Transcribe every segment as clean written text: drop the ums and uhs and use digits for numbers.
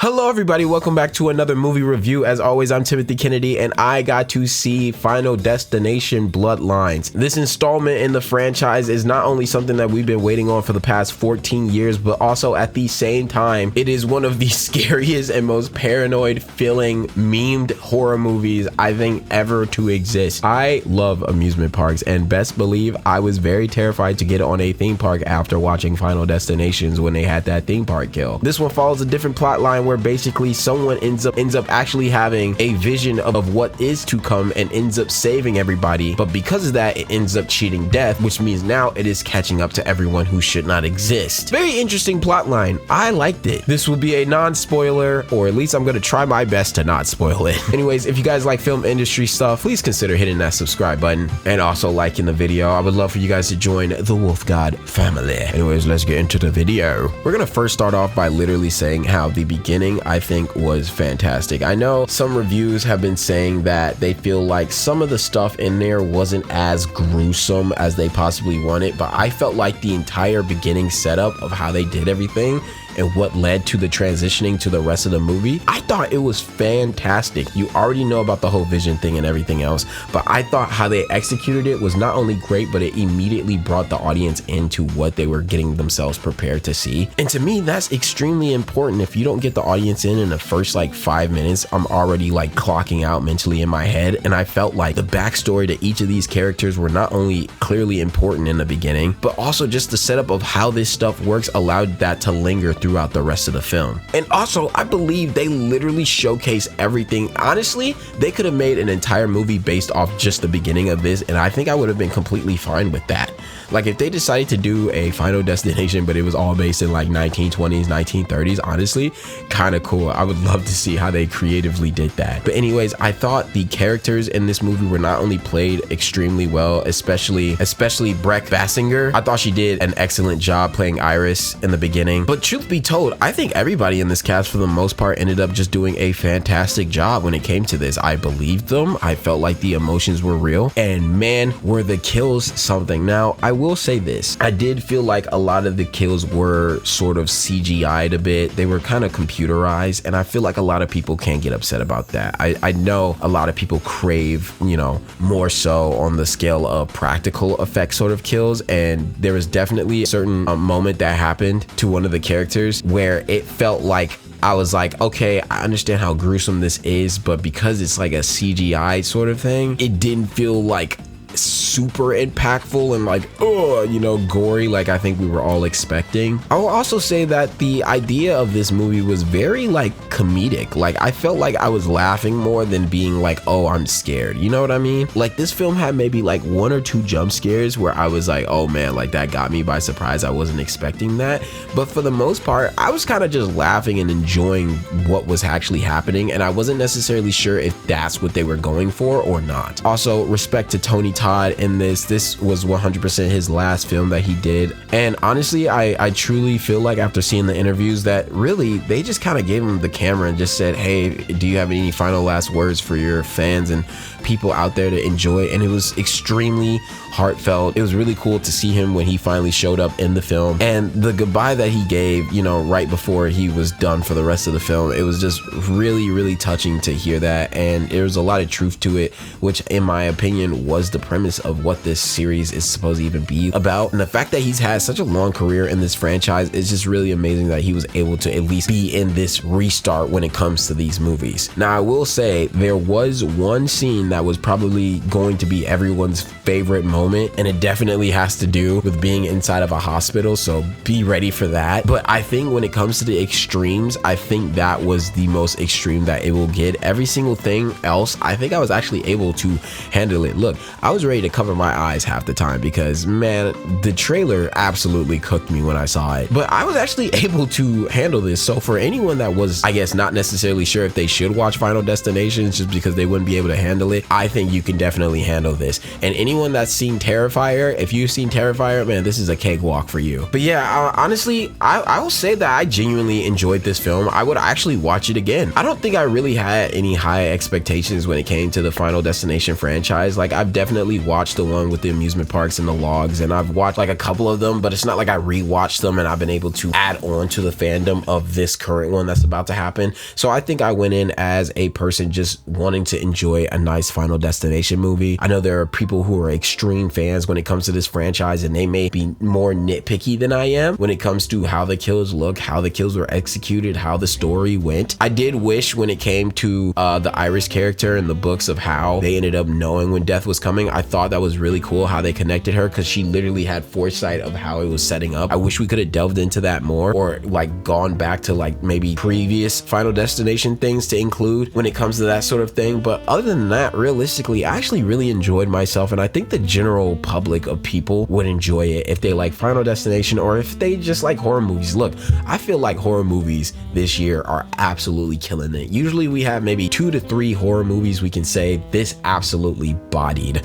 Hello everybody, welcome back to another movie review. As always, I'm Timothy Kennedy and I got to see Final Destination Bloodlines. This installment in the franchise is not only something that we've been waiting on for the past 14 years, but also at the same time, it is one of the scariest and most paranoid feeling memed horror movies I think ever to exist. I love amusement parks and best believe I was very terrified to get on a theme park after watching Final Destinations when they had that theme park kill. This one follows a different plot line where basically someone ends up actually having a vision of what is to come and ends up saving everybody, but because of that it ends up cheating death, which means now it is catching up to everyone who should not exist. Very interesting plot line. I liked it. This will be a non-spoiler, or at least I'm gonna try my best to not spoil it. Anyways, if you guys like film industry stuff, please consider hitting that subscribe button and also liking the video. I would love for you guys to join the Wolf God family. Anyways, let's get into the video. We're gonna first start off by literally saying how the beginning I think was fantastic. I know some reviews have been saying that they feel like some of the stuff in there wasn't as gruesome as they possibly wanted, but I felt like the entire beginning setup of how they did everything and what led to the transitioning to the rest of the movie, I thought it was fantastic. You already know about the whole vision thing and everything else, but I thought how they executed it was not only great, but it immediately brought the audience into what they were getting themselves prepared to see. And to me, that's extremely important. If you don't get the audience in the first like 5 minutes, I'm already like clocking out mentally in my head. And I felt like the backstory to each of these characters were not only clearly important in the beginning, but also just the setup of how this stuff works allowed that to linger throughout the rest of the film. And also, I believe they literally showcase everything. Honestly, they could have made an entire movie based off just the beginning of this, and I think I would have been completely fine with that. Like if they decided to do a Final Destination, but it was all based in like 1920s, 1930s, honestly, kind of cool. I would love to see how they creatively did that. But anyways, I thought the characters in this movie were not only played extremely well, especially Breck Basinger. I thought she did an excellent job playing Iris in the beginning. But truth be told, I think everybody in this cast for the most part ended up just doing a fantastic job when it came to this. I believed them. I felt like the emotions were real, and man, were the kills something. Now, I will say this, I did feel like a lot of the kills were sort of CGI'd a bit. They were kind of computerized, and I feel like a lot of people can't get upset about that. I know a lot of people crave, you know, more so on the scale of practical effect sort of kills, and there was definitely a certain moment that happened to one of the characters where it felt like I was like, okay, I understand how gruesome this is, but because it's like a CGI sort of thing, it didn't feel like super impactful and like, oh, you know, gory like I think we were all expecting. I will also say that the idea of this movie was very like comedic. Like I felt like I was laughing more than being like, oh, I'm scared. You know what I mean? Like this film had maybe like 1 or 2 jump scares where I was like, oh man, like that got me by surprise. I wasn't expecting that. But for the most part, I was kind of just laughing and enjoying what was actually happening. And I wasn't necessarily sure if that's what they were going for or not. Also, respect to Tony Todd in this was 100% his last film that he did, and honestly I truly feel like after seeing the interviews that really they just kind of gave him the camera and just said, hey, do you have any final last words for your fans and people out there to enjoy? And it was extremely heartfelt. It was really cool to see him when he finally showed up in the film, and the goodbye that he gave, you know, right before he was done for the rest of the film, it was just really touching to hear that. And there was a lot of truth to it, which in my opinion was the premise of what this series is supposed to even be about. And the fact that he's had such a long career in this franchise is just really amazing that he was able to at least be in this restart when it comes to these movies. Now, I will say there was one scene that was probably going to be everyone's favorite moment, and it definitely has to do with being inside of a hospital, so be ready for that. But I think when it comes to the extremes, I think that was the most extreme that it will get. Every single thing else, I think I was actually able to handle it. Look, I was ready to cover my eyes half the time because man, the trailer absolutely cooked me when I saw it, but I was actually able to handle this. So for anyone that was, I guess, not necessarily sure if they should watch Final Destination just because they wouldn't be able to handle it, I think you can definitely handle this. And anyone that's seen Terrifier, if you've seen Terrifier, man, this is a cakewalk for you. But yeah, honestly, I will say that I genuinely enjoyed this film. I would actually watch it again. I don't think I really had any high expectations when it came to the Final Destination franchise. Like I've definitely recently watched the one with the amusement parks and the logs, and I've watched like a couple of them, but it's not like I rewatched them and I've been able to add on to the fandom of this current one that's about to happen. So I think I went in as a person just wanting to enjoy a nice Final Destination movie. I know there are people who are extreme fans when it comes to this franchise, and they may be more nitpicky than I am when it comes to how the kills look, how the kills were executed, how the story went. I did wish when it came to the Iris character in the books of how they ended up knowing when death was coming. I thought that was really cool how they connected her, because she literally had foresight of how it was setting up. I wish we could have delved into that more, or like gone back to like maybe previous Final Destination things to include when it comes to that sort of thing. But other than that, realistically, I actually really enjoyed myself, and I think the general public of people would enjoy it if they like Final Destination, or if they just like horror movies. Look, I feel like horror movies this year are absolutely killing it. Usually we have maybe 2 to 3 horror movies we can say this absolutely bodied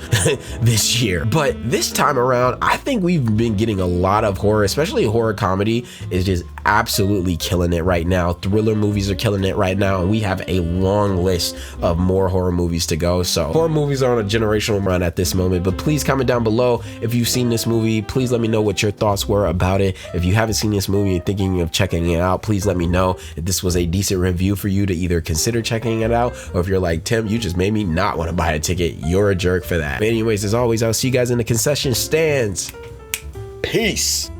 this year, but this time around I think we've been getting a lot of horror, especially horror comedy is just absolutely killing it right now. Thriller movies are killing it right now, and we have a long list of more horror movies to go. So horror movies are on a generational run at this moment. But please comment down below if you've seen this movie. Please let me know what your thoughts were about it. If you haven't seen this movie and thinking of checking it out, please let me know if this was a decent review for you to either consider checking it out, or if you're like, Tim, you just made me not want to buy a ticket, you're a jerk for that. But anyways, as always, I'll see you guys in the concession stands. Peace.